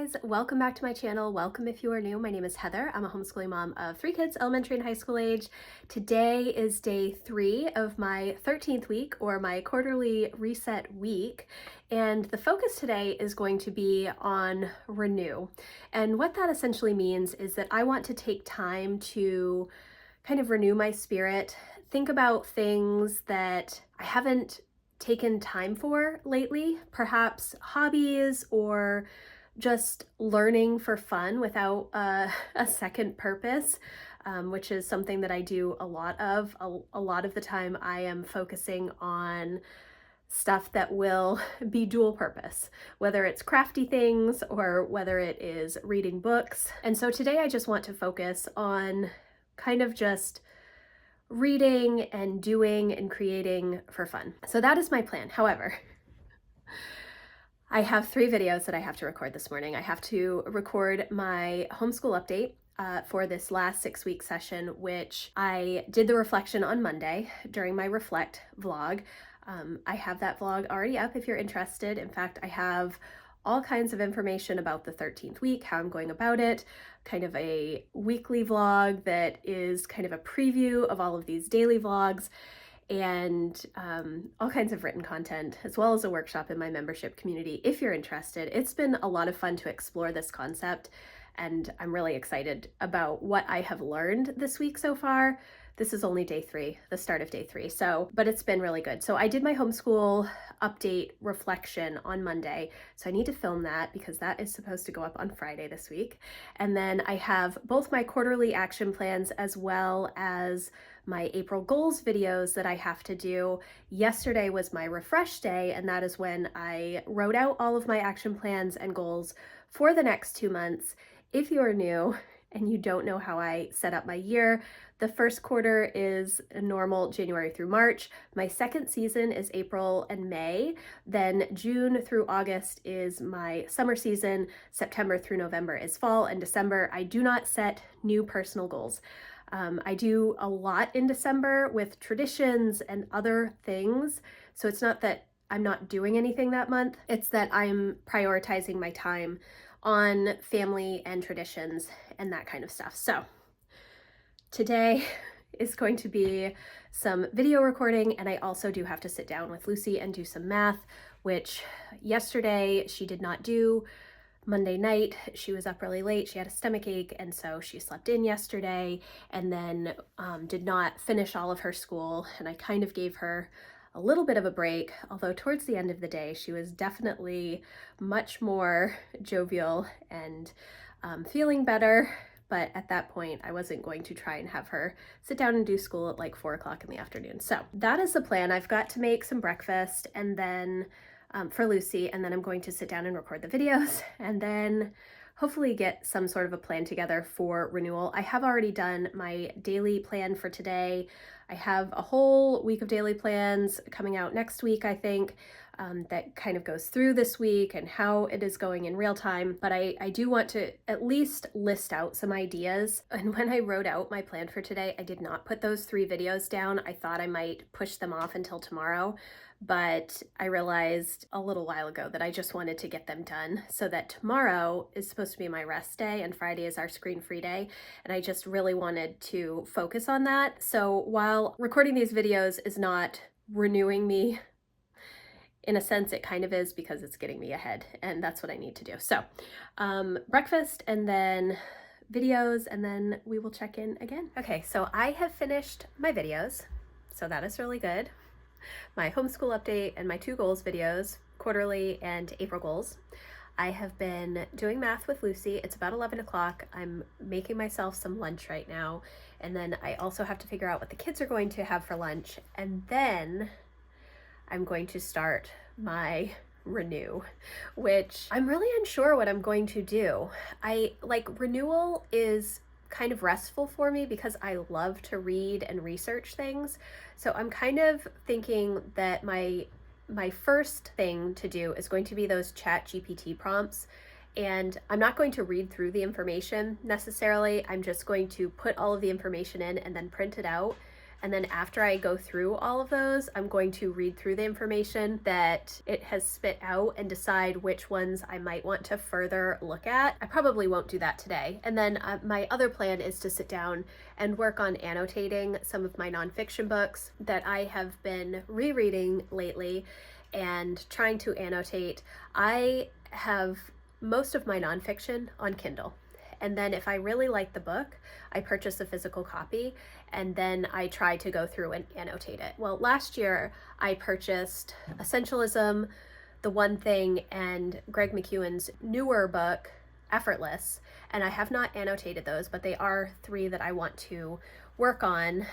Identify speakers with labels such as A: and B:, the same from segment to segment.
A: guys, welcome back to my channel. Welcome if you are new. My name is Heather. I'm a homeschooling mom of 3 kids, elementary and high school age. Today is day 3 of my 13th week, or my quarterly reset week. And the focus today is going to be on renew. And what that essentially means is that I want to take time to kind of renew my spirit, think about things that I haven't taken time for lately, perhaps hobbies or just learning for fun without a second purpose, which is something that I do a lot of. A lot of the time I am focusing on stuff that will be dual purpose, whether it's crafty things or whether it is reading books. And so today I just want to focus on kind of just reading and doing and creating for fun. So that is my plan. However, I have 3 videos that I have to record this morning. I have to record my homeschool update for this last 6-week session, which I did the reflection on Monday during my Reflect vlog. I have that vlog already up if you're interested. In fact, I have all kinds of information about the 13th week, how I'm going about it, kind of a weekly vlog that is kind of a preview of all of these daily vlogs, and all kinds of written content, as well as a workshop in my membership community if you're interested. It's been a lot of fun to explore this concept, and I'm really excited about what I have learned this week so far. This is only day 3, the start of day 3, but it's been really good. So I did my homeschool update reflection on Monday, so I need to film that because that is supposed to go up on Friday this week. And then I have both my quarterly action plans as well as my April goals videos that I have to do. Yesterday was my refresh day, and that is when I wrote out all of my action plans and goals for the next 2 months. If you are new and you don't know how I set up my year, the first quarter is normal January through March. My second season is April and May. Then June through August is my summer season. September through November is fall, and December I do not set new personal goals. I do a lot in December with traditions and other things. So it's not that I'm not doing anything that month. It's that I'm prioritizing my time on family and traditions and that kind of stuff. So today is going to be some video recording, and I also do have to sit down with Lucy and do some math, which yesterday she did not do. Monday night, she was up really late. She had a stomach ache, and so she slept in yesterday and then did not finish all of her school, and I kind of gave her a little bit of a break, although towards the end of the day, she was definitely much more jovial and feeling better. But at that point, I wasn't going to try and have her sit down and do school at like 4 o'clock in the afternoon. So that is the plan. I've got to make some breakfast and then for Lucy, and then I'm going to sit down and record the videos and then hopefully get some sort of a plan together for renewal. I have already done my daily plan for today. I have a whole week of daily plans coming out next week, I think, that kind of goes through this week and how it is going in real time. But I do want to at least list out some ideas. And when I wrote out my plan for today, I did not put those 3 videos down. I thought I might push them off until tomorrow, but I realized a little while ago that I just wanted to get them done so that tomorrow is supposed to be my rest day and Friday is our screen-free day, and I just really wanted to focus on that. So while recording these videos is not renewing me, in a sense it kind of is, because it's getting me ahead, and that's what I need to do. So breakfast and then videos, and then we will check in again. Okay, so I have finished my videos, so that is really good. My homeschool update and my 2 goals videos, quarterly and April goals. I have been doing math with Lucy. It's about 11 o'clock. I'm making myself some lunch right now, and then I also have to figure out what the kids are going to have for lunch, and then I'm going to start my renew, which I'm really unsure what I'm going to do. Renewal is kind of restful for me because I love to read and research things. So I'm kind of thinking that my first thing to do is going to be those ChatGPT prompts. And I'm not going to read through the information necessarily. I'm just going to put all of the information in and then print it out And then after I go through all of those, I'm going to read through the information that it has spit out and decide which ones I might want to further look at. I probably won't do that today. And then my other plan is to sit down and work on annotating some of my nonfiction books that I have been rereading lately and trying to annotate. I have most of my nonfiction on Kindle. And then if I really like the book, I purchase a physical copy and then I try to go through and annotate it. Well, last year I purchased Essentialism, The One Thing, and Greg McKeown's newer book, Effortless, and I have not annotated those, but they are 3 that I want to work on,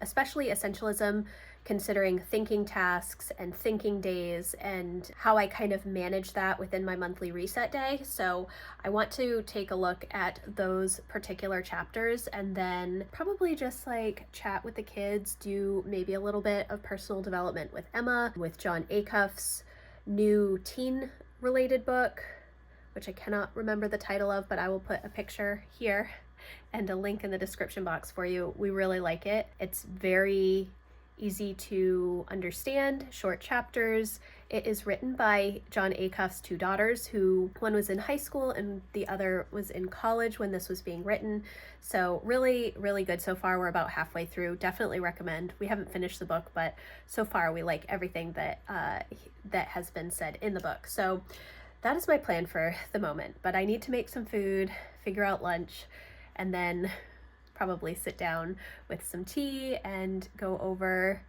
A: especially Essentialism, considering thinking tasks and thinking days and how I kind of manage that within my monthly reset day. So I want to take a look at those particular chapters and then probably just like chat with the kids, do maybe a little bit of personal development with Emma, with John Acuff's new teen related book, which I cannot remember the title of, but I will put a picture here and a link in the description box for you. We really like it. It's very easy to understand, short chapters. It is written by John Acuff's 2 daughters, who one was in high school and the other was in college when this was being written. So really, really good so far. We're about halfway through. Definitely recommend. We haven't finished the book, but so far we like everything that that has been said in the book. So that is my plan for the moment, but I need to make some food, figure out lunch, and then probably sit down with some tea and go over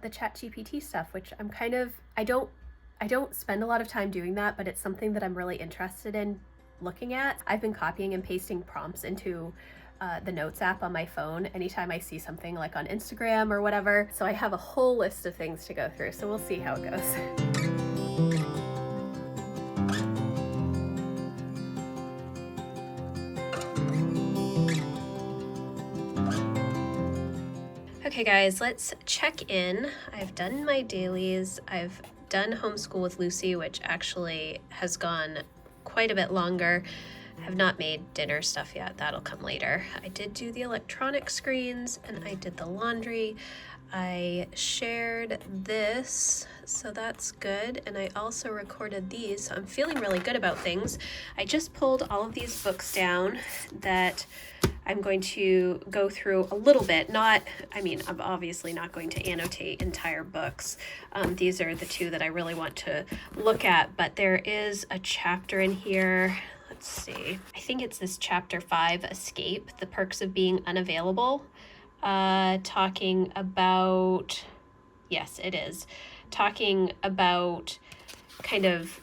A: the ChatGPT stuff, which I'm kind of, I don't spend a lot of time doing that, but it's something that I'm really interested in looking at. I've been copying and pasting prompts into the Notes app on my phone anytime I see something like on Instagram or whatever. So I have a whole list of things to go through. So we'll see how it goes. Okay guys, let's check in. I've done my dailies. I've done Homeschool with Lucy, which actually has gone quite a bit longer. I have not made dinner stuff yet. That'll come later. I did do the electronic screens and I did the laundry. I shared this, so that's good. And I also recorded these, so I'm feeling really good about things. I just pulled all of these books down that I'm going to go through a little bit. I'm obviously not going to annotate entire books. These are the 2 that I really want to look at, but there is a chapter in here. Let's see. I think it's this chapter 5, Escape, The Perks of Being Unavailable. Talking about, yes, it is. Talking about kind of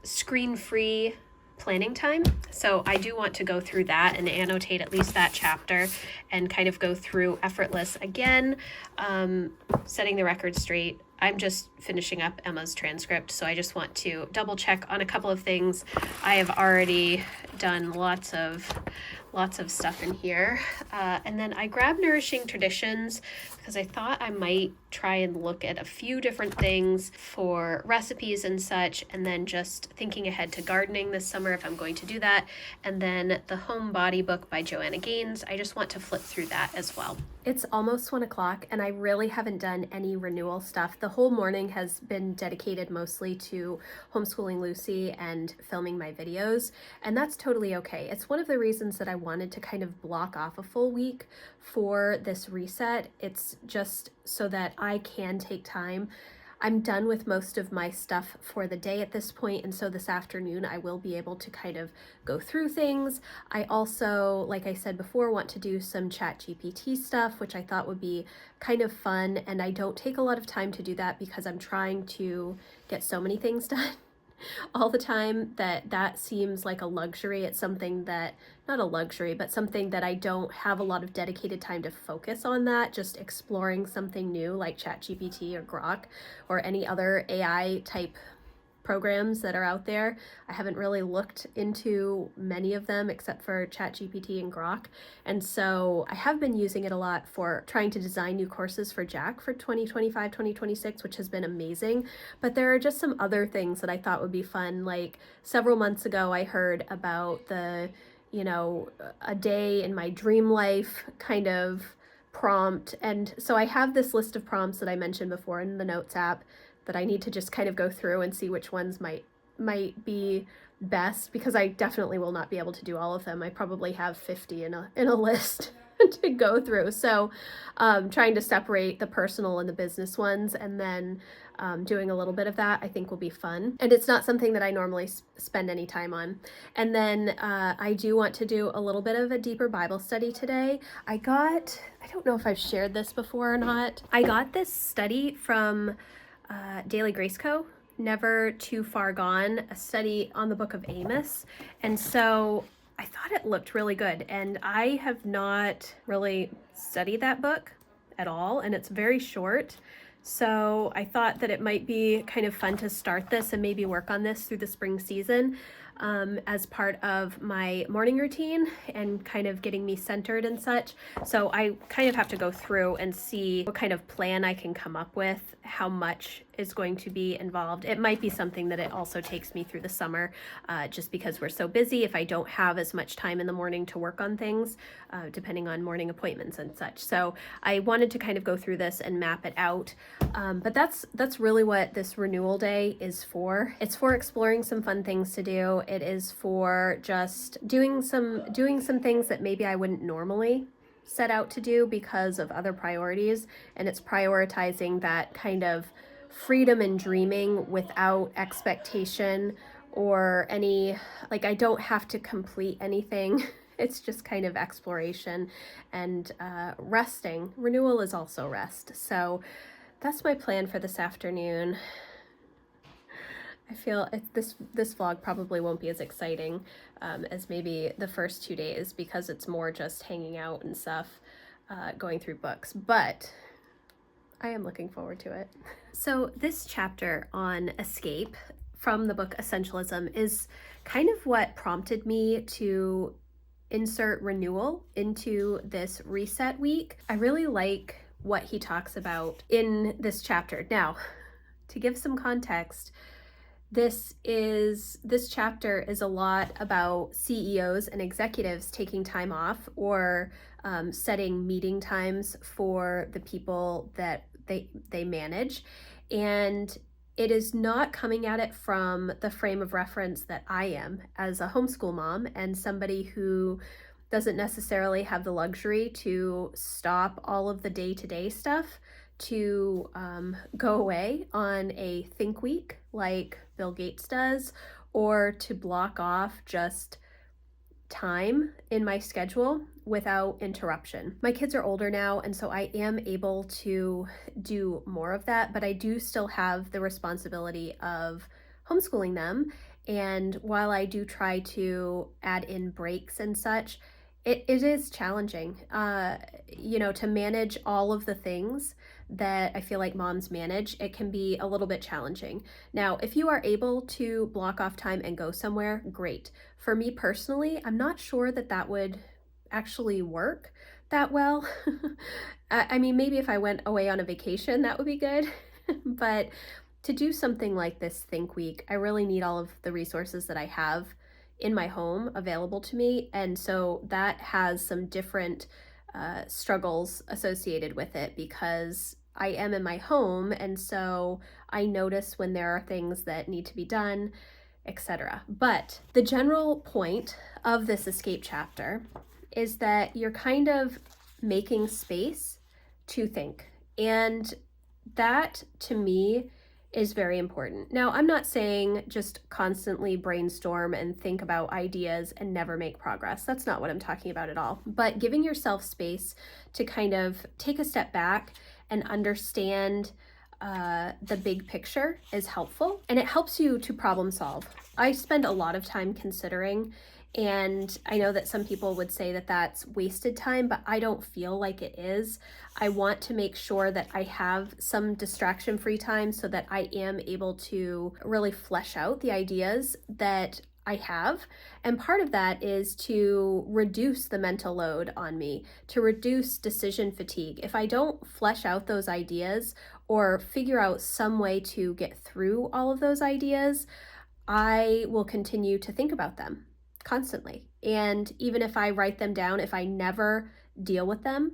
A: screen-free planning time. So I do want to go through that and annotate at least that chapter and kind of go through Effortless again, setting the record straight. I'm just finishing up Emma's transcript, so I just want to double check on a couple of things. I have already done lots of stuff in here. And then I grabbed Nourishing Traditions because I thought I might try and look at a few different things for recipes and such, and then just thinking ahead to gardening this summer if I'm going to do that. And then the Home Body book by Joanna Gaines, I just want to flip through that as well. It's almost 1 o'clock and I really haven't done any renewal stuff. The whole morning has been dedicated mostly to homeschooling Lucy and filming my videos, and that's totally okay. It's one of the reasons that I wanted to kind of block off a full week for this reset. It's just so that I can take time. I'm done with most of my stuff for the day at this point, and so this afternoon I will be able to kind of go through things. I also, like I said before, want to do some ChatGPT stuff, which I thought would be kind of fun, and I don't take a lot of time to do that because I'm trying to get so many things done all the time that seems like a luxury. It's something that, not a luxury, but something that I don't have a lot of dedicated time to focus on that, just exploring something new like ChatGPT or Grok or any other AI type programs that are out there. I haven't really looked into many of them except for ChatGPT and Grok. And so I have been using it a lot for trying to design new courses for Jack for 2025, 2026, which has been amazing. But there are just some other things that I thought would be fun. Like several months ago, I heard about the, a day in my dream life kind of prompt. And so I have this list of prompts that I mentioned before in the Notes app that I need to just kind of go through and see which ones might be best, because I definitely will not be able to do all of them. I probably have 50 in a list to go through. So trying to separate the personal and the business ones, and then doing a little bit of that, I think will be fun. And it's not something that I normally spend any time on. And then I do want to do a little bit of a deeper Bible study today. I don't know if I've shared this before or not. I got this study from Daily Grace Co., Never Too Far Gone, a study on the book of Amos. And so I thought it looked really good. And I have not really studied that book at all, and it's very short. So I thought that it might be kind of fun to start this and maybe work on this through the spring season as part of my morning routine and kind of getting me centered and such. So I kind of have to go through and see what kind of plan I can come up with, how much is going to be involved. It might be something that it also takes me through the summer, just because we're so busy. If I don't have as much time in the morning to work on things, depending on morning appointments and such. So I wanted to kind of go through this and map it out. But that's really what this renewal day is for. It's for exploring some fun things to do. It is for just doing some things that maybe I wouldn't normally set out to do because of other priorities. And it's prioritizing that kind of freedom and dreaming without expectation or any, like, I don't have to complete anything. It's just kind of exploration and resting. Renewal is also rest. So that's my plan for this afternoon. I feel this vlog probably won't be as exciting as maybe the first 2 days, because it's more just hanging out and stuff, going through books, but I am looking forward to it. So this chapter on escape from the book Essentialism is kind of what prompted me to insert renewal into this reset week. I really like what he talks about in this chapter. Now, to give some context, this chapter is a lot about CEOs and executives taking time off, or setting meeting times for the people that they manage. And it is not coming at it from the frame of reference that I am as a homeschool mom and somebody who doesn't necessarily have the luxury to stop all of the day-to-day stuff to go away on a think week like Bill Gates does, or to block off just time in my schedule without interruption. My kids are older now, and so I am able to do more of that, but I do still have the responsibility of homeschooling them. And while I do try to add in breaks and such, it is challenging, to manage all of the things that I feel like moms manage. It can be a little bit challenging. Now, if you are able to block off time and go somewhere, great. For me personally, I'm not sure that would actually work that well. I mean, maybe if I went away on a vacation, that would be good. But to do something like this Think Week, I really need all of the resources that I have in my home available to me. And so that has some different struggles associated with it, because I am in my home, and so I notice when there are things that need to be done, etc. But the general point of this escape chapter is that you're kind of making space to think. And that, to me, is very important. Now, I'm not saying just constantly brainstorm and think about ideas and never make progress. That's not what I'm talking about at all. But giving yourself space to kind of take a step back and understand the big picture is helpful, and it helps you to problem solve. I spend a lot of time considering, and I know that some people would say that that's wasted time, but I don't feel like it is. I want to make sure that I have some distraction-free time so that I am able to really flesh out the ideas that I have. And part of that is to reduce the mental load on me, to reduce decision fatigue. If I don't flesh out those ideas or figure out some way to get through all of those ideas, I will continue to think about them constantly. And even if I write them down, if I never deal with them,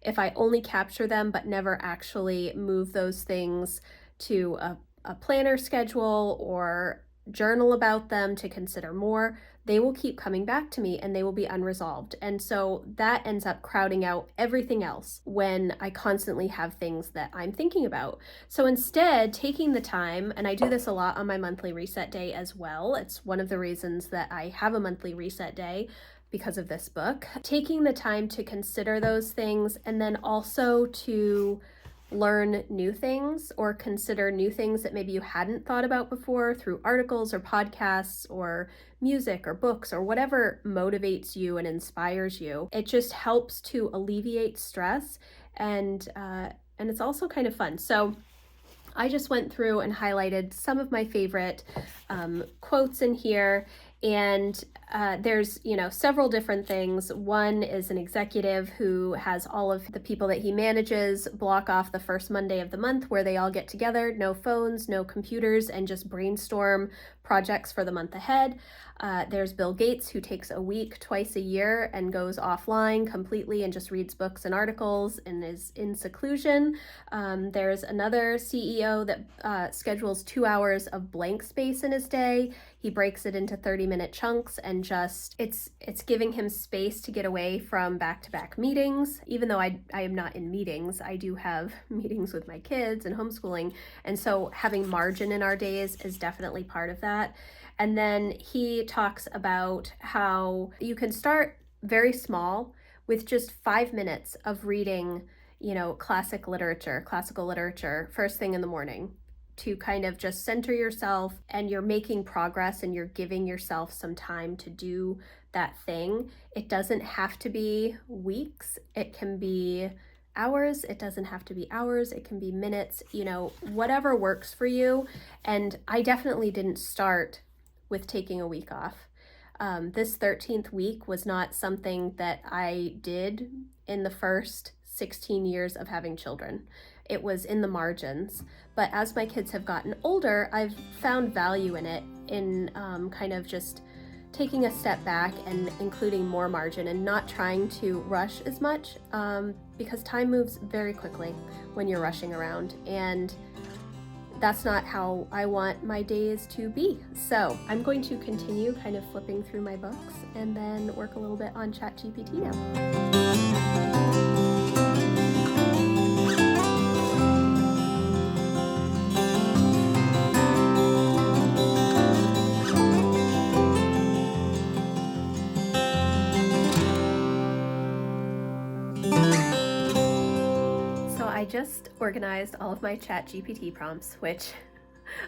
A: if I only capture them but never actually move those things to a planner schedule or journal about them to consider more, they will keep coming back to me and they will be unresolved. And so that ends up crowding out everything else when I constantly have things that I'm thinking about. So instead, taking the time, and I do this a lot on my monthly reset day as well. It's one of the reasons that I have a monthly reset day because of this book. Taking the time to consider those things and then also to learn new things or consider new things that maybe you hadn't thought about before through articles or podcasts or music or books or whatever motivates you and inspires you. It just helps to alleviate stress, and it's also kind of fun. So I just went through and highlighted some of my favorite quotes in here. And there's, several different things. One is an executive who has all of the people that he manages block off the first Monday of the month where they all get together, no phones, no computers, and just brainstorm projects for the month ahead. There's Bill Gates, who takes a week twice a year and goes offline completely and just reads books and articles and is in seclusion. There's another CEO that schedules 2 hours of blank space in his day. He breaks it into 30-minute chunks and just, it's giving him space to get away from back-to-back meetings. Even though I am not in meetings, I do have meetings with my kids and homeschooling. And so having margin in our days is definitely part of that. And then he talks about how you can start very small with just 5 minutes of reading, classical literature, first thing in the morning, to kind of just center yourself, and you're making progress and you're giving yourself some time to do that thing. It doesn't have to be weeks. It can be hours. It doesn't have to be hours. It can be minutes, whatever works for you. And I definitely didn't start with taking a week off. This 13th week was not something that I did in the first 16 years of having children. It was in the margins. But as my kids have gotten older, I've found value in it, in kind of just taking a step back and including more margin and not trying to rush as much, because time moves very quickly when you're rushing around. And that's not how I want my days to be. So I'm going to continue kind of flipping through my books and then work a little bit on ChatGPT now. I just organized all of my ChatGPT prompts, which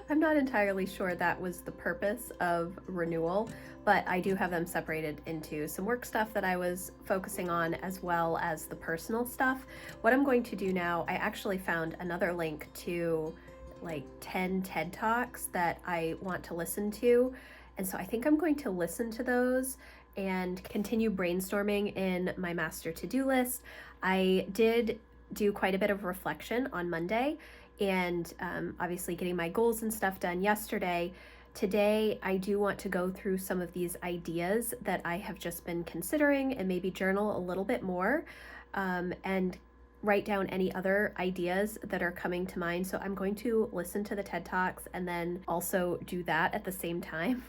A: I'm not entirely sure that was the purpose of renewal, but I do have them separated into some work stuff that I was focusing on as well as the personal stuff. What I'm going to do now, I actually found another link to like 10 TED Talks that I want to listen to. And so I think I'm going to listen to those and continue brainstorming in my master to-do list. I did do quite a bit of reflection on Monday, and obviously getting my goals and stuff done yesterday. Today, I do want to go through some of these ideas that I have just been considering and maybe journal a little bit more, and write down any other ideas that are coming to mind. So I'm going to listen to the TED Talks and then also do that at the same time,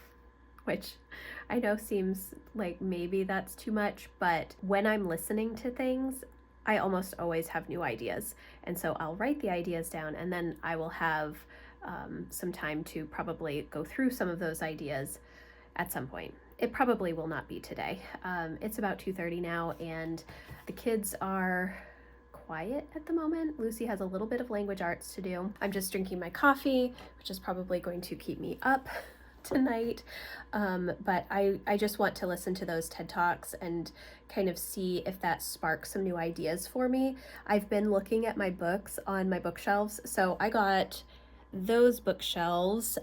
A: which I know seems like maybe that's too much, but when I'm listening to things, I almost always have new ideas. And so I'll write the ideas down, and then I will have some time to probably go through some of those ideas at some point. It probably will not be today. It's about 2:30 now, and the kids are quiet at the moment. Lucy has a little bit of language arts to do. I'm just drinking my coffee, which is probably going to keep me up tonight, but I just want to listen to those TED Talks and kind of see if that sparks some new ideas for me. I've been looking at my books on my bookshelves. So I got those bookshelves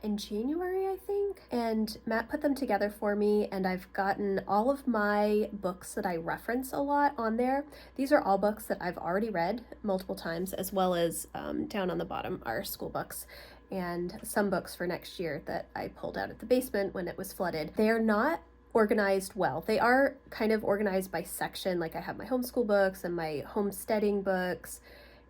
A: in January, I think, and Matt put them together for me, and I've gotten all of my books that I reference a lot on there. These are all books that I've already read multiple times, as well as down on the bottom are school books and some books for next year that I pulled out of the basement when it was flooded. They're not organized well. They are kind of organized by section. Like I have my homeschool books and my homesteading books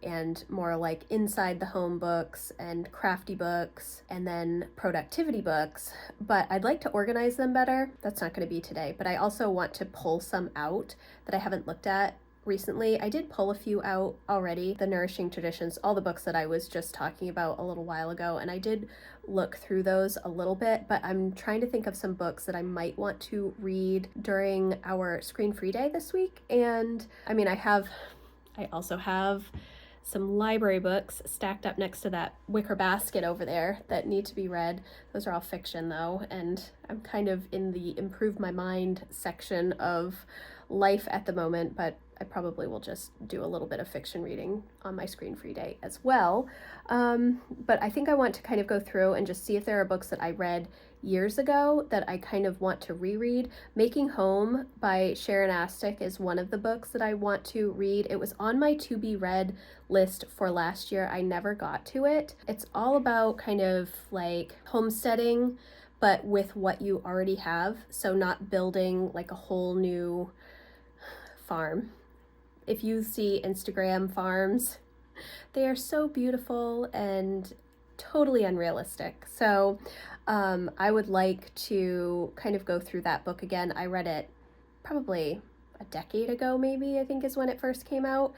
A: and more like inside the home books and crafty books and then productivity books, but I'd like to organize them better. That's not going to be today, but I also want to pull some out that I haven't looked at recently. I did pull a few out already, the Nourishing Traditions, all the books that I was just talking about a little while ago, and I did look through those a little bit, but I'm trying to think of some books that I might want to read during our screen-free day this week. And I mean, I also have some library books stacked up next to that wicker basket over there that need to be read. Those are all fiction though, and I'm kind of in the improve my mind section of life at the moment, but I probably will just do a little bit of fiction reading on my screen-free day as well. But I think I want to kind of go through and just see if there are books that I read years ago that I kind of want to reread. Making Home by Sharon Astick is one of the books that I want to read. It was on my to be read list for last year. I never got to it. It's all about kind of like homesteading, but with what you already have. So not building like a whole new farm. If you see Instagram farms, they are so beautiful and totally unrealistic. So I would like to kind of go through that book again. I read it probably a decade ago, maybe, I think is when it first came out.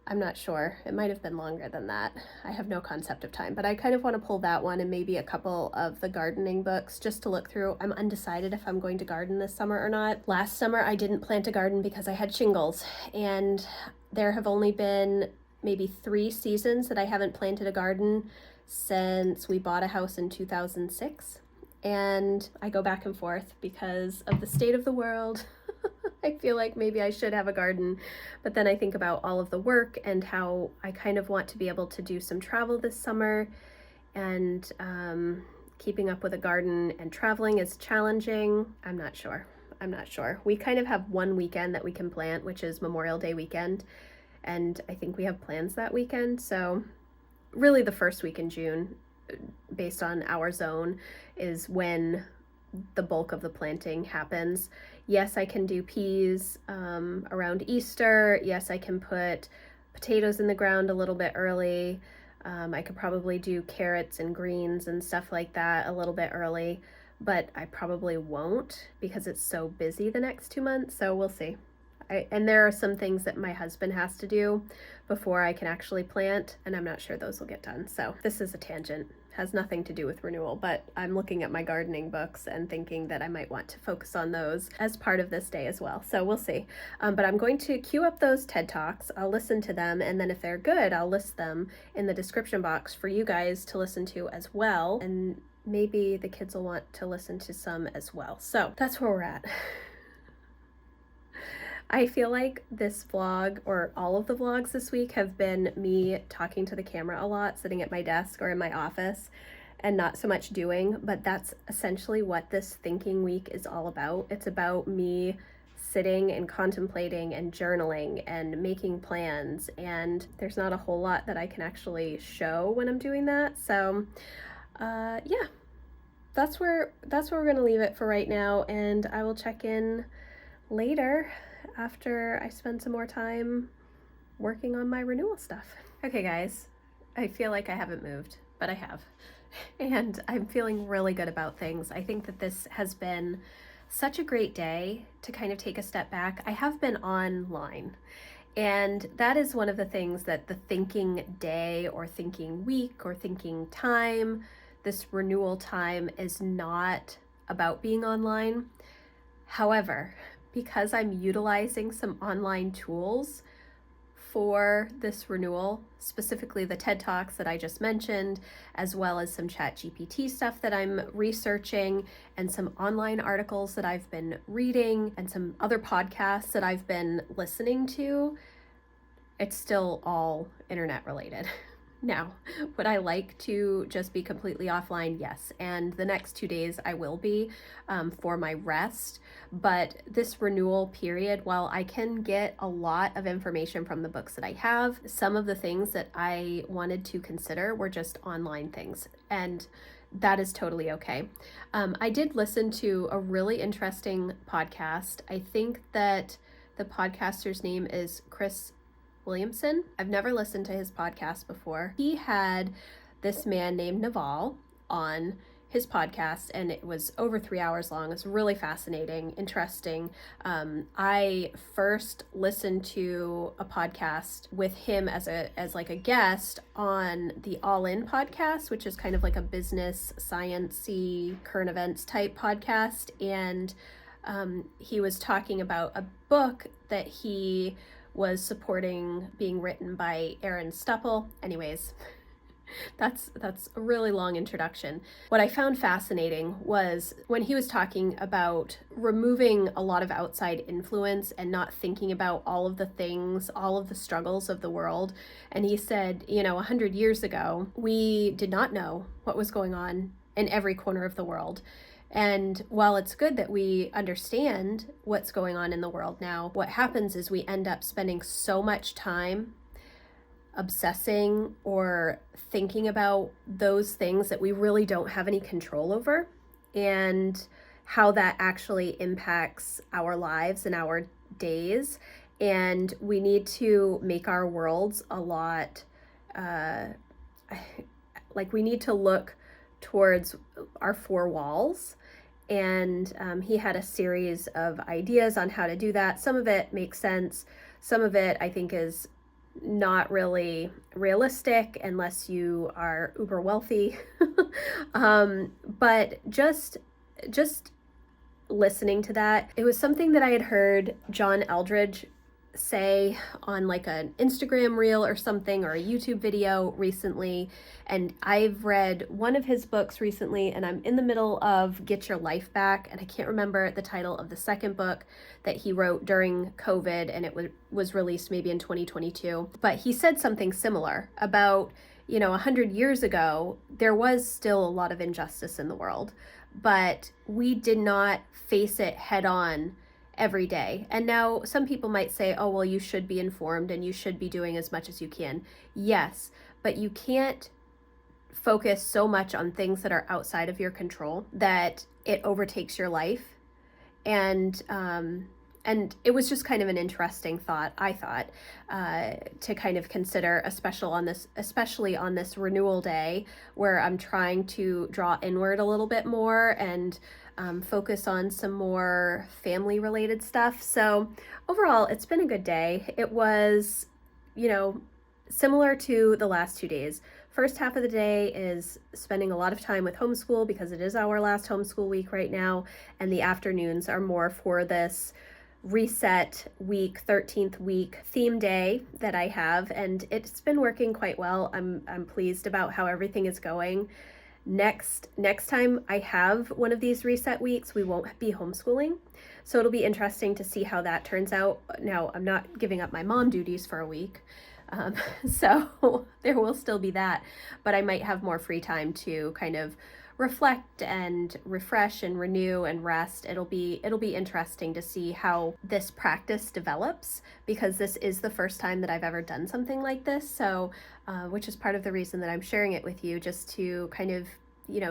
A: I'm not sure. It might have been longer than that. I have no concept of time, but I kind of want to pull that one and maybe a couple of the gardening books just to look through. I'm undecided if I'm going to garden this summer or not. Last summer, I didn't plant a garden because I had shingles, and there have only been maybe 3 seasons that I haven't planted a garden since we bought a house in 2006. And I go back and forth because of the state of the world. I feel like maybe I should have a garden, but then I think about all of the work and how I kind of want to be able to do some travel this summer, and keeping up with a garden and traveling is challenging. I'm not sure. We kind of have one weekend that we can plant, which is Memorial Day weekend, and I think we have plans that weekend. So really the first week in June, based on our zone, is when the bulk of the planting happens. Yes, I can do peas around Easter. Yes, I can put potatoes in the ground a little bit early. I could probably do carrots and greens and stuff like that a little bit early, but I probably won't because it's so busy the next 2 months, so we'll see. And there are some things that my husband has to do before I can actually plant, and I'm not sure those will get done. So this is a tangent, has nothing to do with renewal, but I'm looking at my gardening books and thinking that I might want to focus on those as part of this day as well. So we'll see. But I'm going to queue up those TED Talks. I'll listen to them, and then if they're good, I'll list them in the description box for you guys to listen to as well. And maybe the kids will want to listen to some as well. So that's where we're at. I feel like this vlog, or all of the vlogs this week, have been me talking to the camera a lot, sitting at my desk or in my office, and not so much doing, but that's essentially what this thinking week is all about. It's about me sitting and contemplating and journaling and making plans, and there's not a whole lot that I can actually show when I'm doing that. So yeah, that's where we're gonna leave it for right now, and I will check in later after I spend some more time working on my renewal stuff. Okay guys, I feel like I haven't moved, but I have. And I'm feeling really good about things. I think that this has been such a great day to kind of take a step back. I have been online, and that is one of the things that the thinking day or thinking week or thinking time, this renewal time, is not about being online. However, because I'm utilizing some online tools for this renewal, specifically the TED Talks that I just mentioned, as well as some ChatGPT stuff that I'm researching, and some online articles that I've been reading, and some other podcasts that I've been listening to, it's still all internet related. Now, would I like to just be completely offline? Yes. And the next 2 days I will be for my rest. But this renewal period, while I can get a lot of information from the books that I have, some of the things that I wanted to consider were just online things. And that is totally okay. I did listen to a really interesting podcast. I think that the podcaster's name is Chris Williamson. I've never listened to his podcast before. He had this man named Naval on his podcast, and it was over 3 hours long. It's really fascinating, interesting. I first listened to a podcast with him as like a guest on the All In podcast, which is kind of like a business, science-y, current events type podcast. And he was talking about a book that he was supporting being written by Aaron Stupple. Anyways, that's a really long introduction. What I found fascinating was when he was talking about removing a lot of outside influence and not thinking about all of the things, all of the struggles of the world. And he said, 100 years ago, we did not know what was going on in every corner of the world. And while it's good that we understand what's going on in the world now, what happens is we end up spending so much time obsessing or thinking about those things that we really don't have any control over, and how that actually impacts our lives and our days. And we need to make our worlds a lot, like we need to look towards our four walls. And he had a series of ideas on how to do that. Some of it makes sense. Some of it I think is not really realistic unless you are uber wealthy. But just listening to that, it was something that I had heard John Eldredge say on like an Instagram reel or something, or a YouTube video recently. And I've read one of his books recently, and I'm in the middle of Get Your Life Back, and I can't remember the title of the second book that he wrote during COVID, and it was released maybe in 2022. But he said something similar about, 100 years ago, there was still a lot of injustice in the world, but we did not face it head on every day. And now some people might say, oh, well, you should be informed and you should be doing as much as you can. Yes, but you can't focus so much on things that are outside of your control that it overtakes your life. And it was just kind of an interesting thought, I thought, to kind of consider, especially on this renewal day, where I'm trying to draw inward a little bit more and focus on some more family related stuff. So overall, it's been a good day. It was, similar to the last 2 days. First half of the day is spending a lot of time with homeschool because it is our last homeschool week right now. And the afternoons are more for this reset week, 13th week theme day that I have. And it's been working quite well. I'm pleased about how everything is going. Next time I have one of these reset weeks, we won't be homeschooling. So it'll be interesting to see how that turns out. Now, I'm not giving up my mom duties for a week. So there will still be that, but I might have more free time to kind of reflect and refresh and renew and rest. It'll be interesting to see how this practice develops, because this is the first time that I've ever done something like this. So, which is part of the reason that I'm sharing it with you, just to kind of,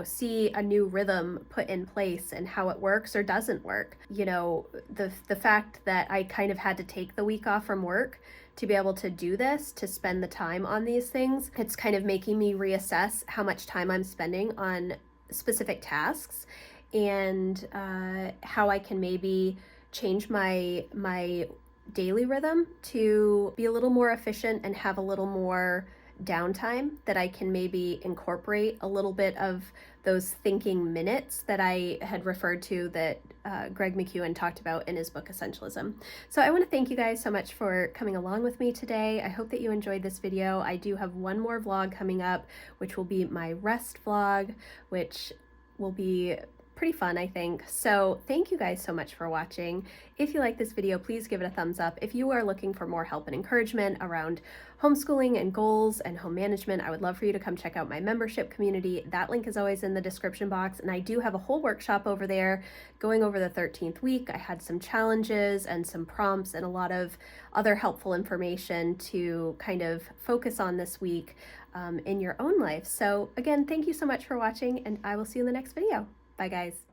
A: see a new rhythm put in place and how it works or doesn't work. The fact that I kind of had to take the week off from work to be able to do this, to spend the time on these things, it's kind of making me reassess how much time I'm spending on specific tasks, and how I can maybe change my daily rhythm to be a little more efficient and have a little more downtime, that I can maybe incorporate a little bit of those thinking minutes that I had referred to, that Greg McEwen talked about in his book Essentialism. So I want to thank you guys so much for coming along with me today. I hope that you enjoyed this video. I do have one more vlog coming up, which will be my rest vlog, which will be pretty fun, I think. So thank you guys so much for watching. If you like this video, please give it a thumbs up. If you are looking for more help and encouragement around homeschooling and goals and home management, I would love for you to come check out my membership community. That link is always in the description box, and I do have a whole workshop over there going over the 13th week. I had some challenges and some prompts and a lot of other helpful information to kind of focus on this week in your own life. So again, thank you so much for watching, and I will see you in the next video. Bye guys.